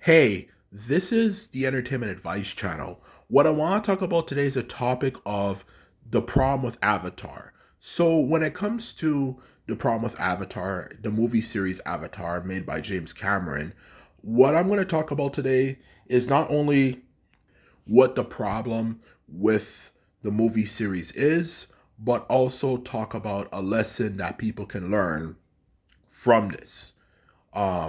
Hey, this is the Entertainment Advice Channel. What I want to talk about today is a topic of the problem with Avatar. So, when it comes to the problem with Avatar, the movie series Avatar made by James Cameron, what I'm going to talk about today is not only what the problem with the movie series is, but also talk about a lesson that people can learn from this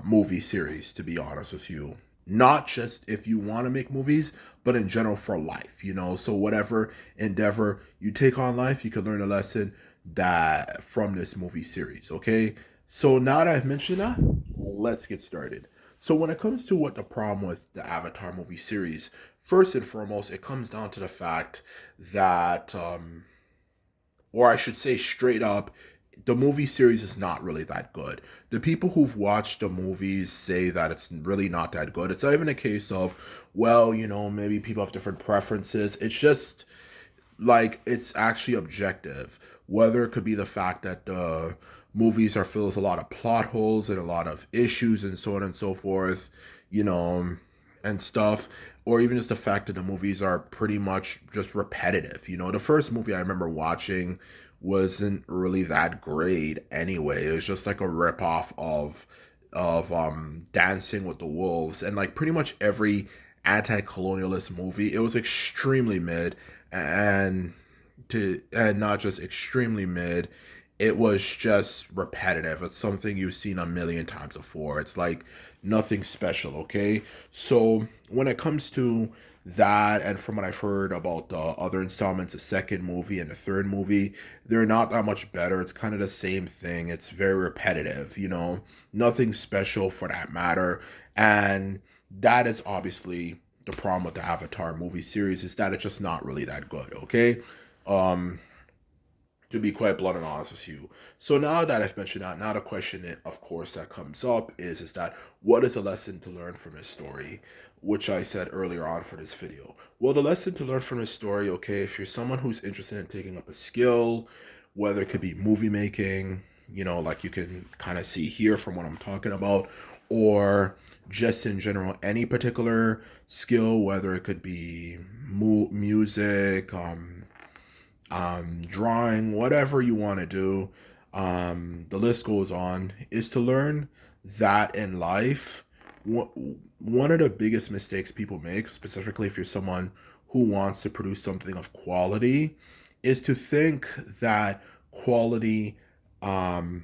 movie series, to be honest with you. Not just if you want to make movies, but in general for life, you know. So whatever endeavor you take on life, you can learn a lesson that from this movie series, okay? So now that I've mentioned that, let's get started. So when it comes to what the problem with the Avatar movie series, first and foremost, it comes down to the fact that or I should say straight up, the movie series is not really that good. The people who've watched the movies say that it's really not that good. It's not even a case of, well, maybe people have different preferences. It's just like it's actually objective. Whether it could be the fact that the movies are filled with a lot of plot holes and a lot of issues and so on and so forth, you know, and stuff, or even just the fact that the movies are pretty much just repetitive. The first movie I remember watching wasn't really that great anyway. It was just like a ripoff of Dancing with the Wolves, and like pretty much every anti-colonialist movie, it was extremely mid, and not just extremely mid, it was just repetitive. It's something you've seen a million times before. It's like nothing special, okay? So when it comes to that, and from what I've heard about the other installments, the second movie and the third movie, they're not that much better. It's kind of the same thing. It's very repetitive, nothing special for that matter. And that is obviously the problem with the Avatar movie series, is that it's just not really that good, okay? Um, to be quite blunt and honest with you. So now that I've mentioned that, now the question that, of course, that comes up is that what is a lesson to learn from this story, which I said earlier on for this video. Well, the lesson to learn from this story, okay, if you're someone who's interested in taking up a skill, whether it could be movie making, like you can kind of see here from what I'm talking about, or just in general, any particular skill, whether it could be music, drawing, whatever you want to do, the list goes on, is to learn that in life, one of the biggest mistakes people make, specifically if you're someone who wants to produce something of quality, is to think that quality um,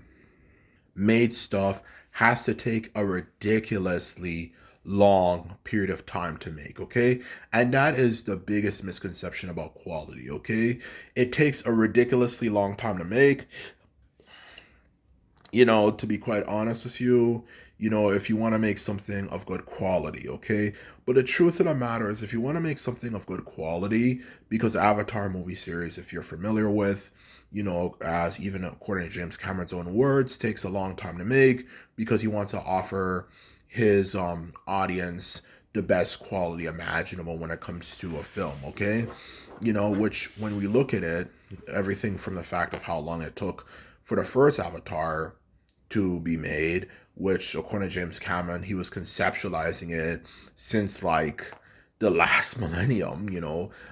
made stuff has to take a ridiculously long period of time to make, okay? And that is the biggest misconception about quality, okay? It takes a ridiculously long time to make. To be quite honest with you, if you want to make something of good quality, okay? But the truth of the matter is, if you want to make something of good quality, because Avatar movie series, if you're familiar with, as even according to James Cameron's own words, takes a long time to make because he wants to offer his audience the best quality imaginable when it comes to a film, okay? Which when we look at it, everything from the fact of how long it took for the first Avatar to be made, which according to James Cameron, he was conceptualizing it since like the last millennium,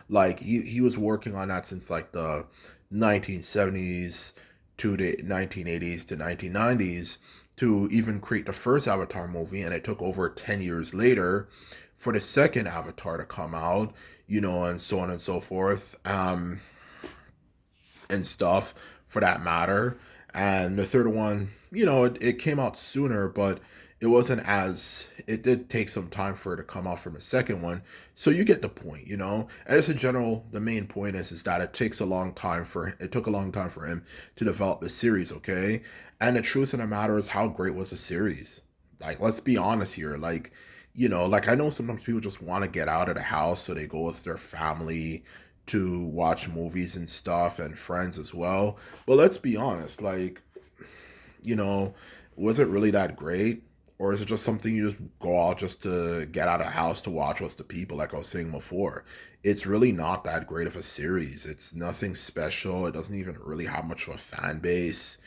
like he was working on that since like the 1970s to the 1980s to 1990s to even create the first Avatar movie, and it took over 10 years later for the second Avatar to come out, and so on and so forth. And stuff for that matter. And the third one, it came out sooner, but it did take some time for it to come out from the second one. So you get the point. As in general, the main point is that it took a long time for him to develop the series, okay? And the truth of the matter is, how great was the series? Like, let's be honest here. Like I know sometimes people just want to get out of the house, so they go with their family to watch movies and stuff, and friends as well. But let's be honest, like, you know, was it really that great? Or is it just something you just go out just to get out of the house to watch with the people, like I was saying before? It's really not that great of a series. It's nothing special. It doesn't even really have much of a fan base.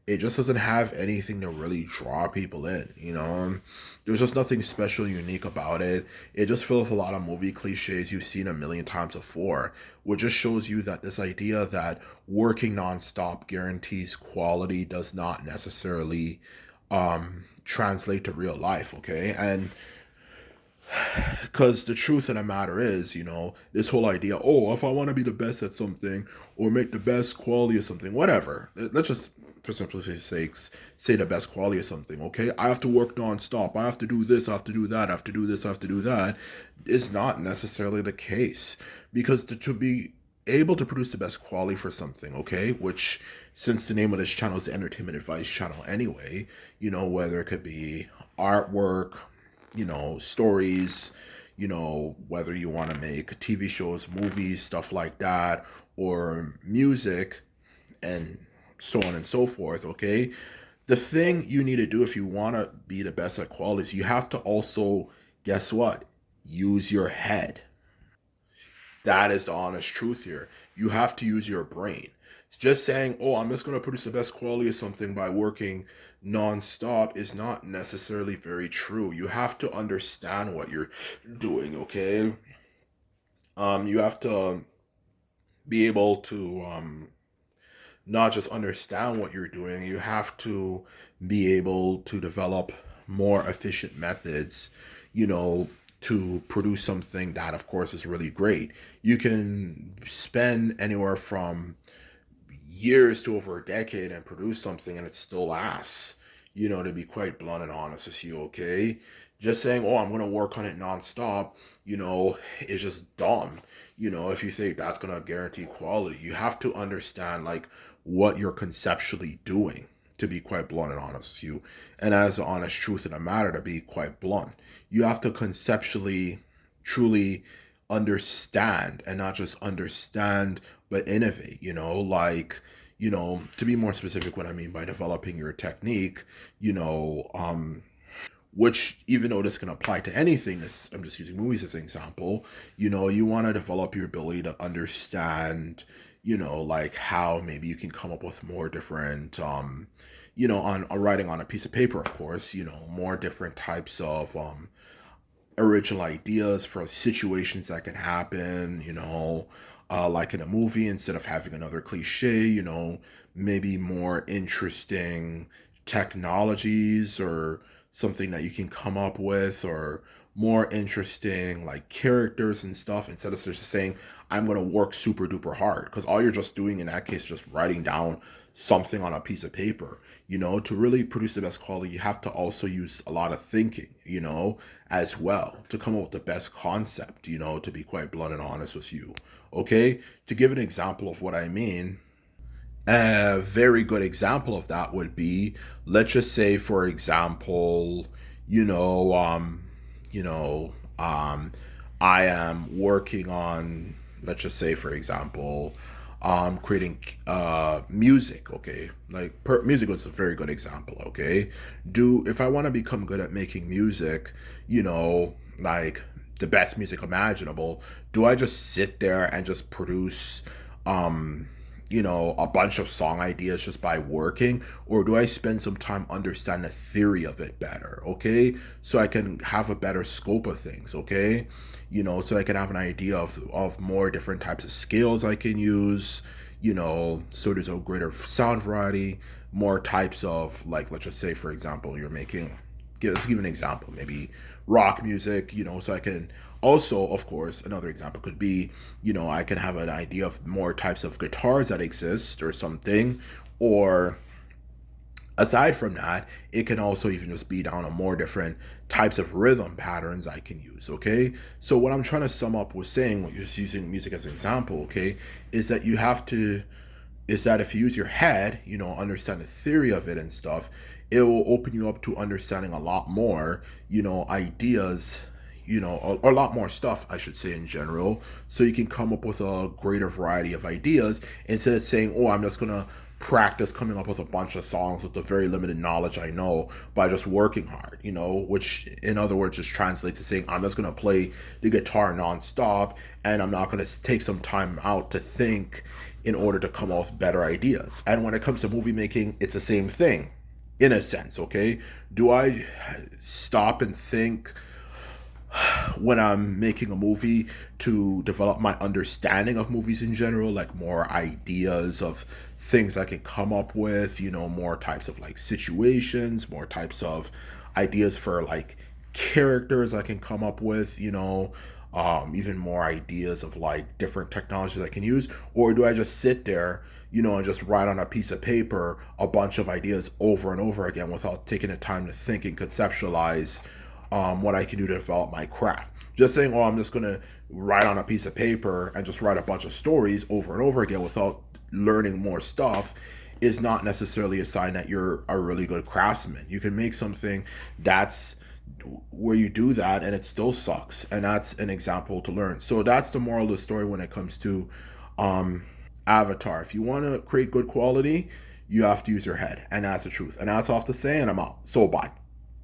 it just doesn't have anything to really draw people in, there's just nothing special, unique about it. It just fills a lot of movie cliches you've seen a million times before, which just shows you that this idea that working nonstop guarantees quality does not necessarily translate to real life, okay? And because the truth of the matter is, this whole idea, oh, if I want to be the best at something or make the best quality of something, whatever, let's just, for simplicity's sakes, say the best quality of something, okay? I have to work nonstop. I have to do this, I have to do that, I have to do this, I have to do that. Is not necessarily the case. Because to be able to produce the best quality for something, okay, which since the name of this channel is the Entertainment Advice Channel anyway, whether it could be artwork, stories, whether you want to make TV shows, movies, stuff like that, or music, and so on and so forth, okay? The thing you need to do if you want to be the best at quality is you have to also, guess what? Use your head. That is the honest truth here. You have to use your brain. Just saying, oh, I'm just going to produce the best quality of something by working nonstop is not necessarily very true. You have to understand what you're doing, okay? You have to be able to not just understand what you're doing, you have to be able to develop more efficient methods, to produce something that, of course, is really great. You can spend anywhere from years to over a decade and produce something and it still lasts, to be quite blunt and honest with you, okay? Just saying, oh, I'm going to work on it nonstop, is just dumb. If you think that's going to guarantee quality, you have to understand, like, what you're conceptually doing, to be quite blunt and honest with you. And as the honest truth of the matter, to be quite blunt, you have to conceptually, truly understand, and not just understand but innovate, like, to be more specific, what I mean by developing your technique, which, even though this can apply to anything, this, I'm just using movies as an example, you want to develop your ability to understand, like how maybe you can come up with more different, on writing on a piece of paper, of course, more different types of original ideas for situations that can happen, like in a movie, instead of having another cliche, maybe more interesting technologies or something that you can come up with, or more interesting like characters and stuff, instead of just saying, I'm going to work super duper hard, because all you're just doing in that case is just writing down something on a piece of paper. To really produce the best quality, you have to also use a lot of thinking, as well, to come up with the best concept, to be quite blunt and honest with you. Okay? To give an example of what I mean, a very good example of that would be, let's just say, for example, you know, um, you know, um, I am working on, let's just say, for example, creating music. Okay, like music was a very good example. Okay, do if I want to become good at making music, like the best music imaginable, do I just sit there and just produce um a bunch of song ideas just by working, or do I spend some time understanding the theory of it better, okay? So I can have a better scope of things, okay? So I can have an idea of more different types of scales I can use, so there's a greater sound variety, more types of, like, let's just say, for example, you're making, let's give an example, maybe rock music, so I can also, of course, another example could be, I can have an idea of more types of guitars that exist or something, or aside from that, it can also even just be down on more different types of rhythm patterns I can use, okay? So what I'm trying to sum up with saying, what you're using music as an example, okay, is that you have to is that if you use your head, understand the theory of it and stuff, it will open you up to understanding a lot more, ideas, or a lot more stuff, I should say, in general. So you can come up with a greater variety of ideas instead of saying, oh, I'm just going to practice coming up with a bunch of songs with the very limited knowledge I know by just working hard, which in other words just translates to saying I'm just going to play the guitar nonstop and I'm not going to take some time out to think in order to come up with better ideas. And when it comes to movie making, it's the same thing in a sense, okay? Do I stop and think when I'm making a movie to develop my understanding of movies in general, like more ideas of things I can come up with, more types of like situations, more types of ideas for like characters I can come up with, even more ideas of like different technologies I can use? Or do I just sit there, and just write on a piece of paper a bunch of ideas over and over again without taking the time to think and conceptualize what I can do to develop my craft? Just saying, oh, I'm just going to write on a piece of paper and just write a bunch of stories over and over again without learning more stuff is not necessarily a sign that you're a really good craftsman. You can make something that's where you do that and it still sucks, and that's an example to learn. So that's the moral of the story when it comes to um, Avatar. If you want to create good quality, you have to use your head, and that's the truth. And that's all I have to say, and I'm out. So bye.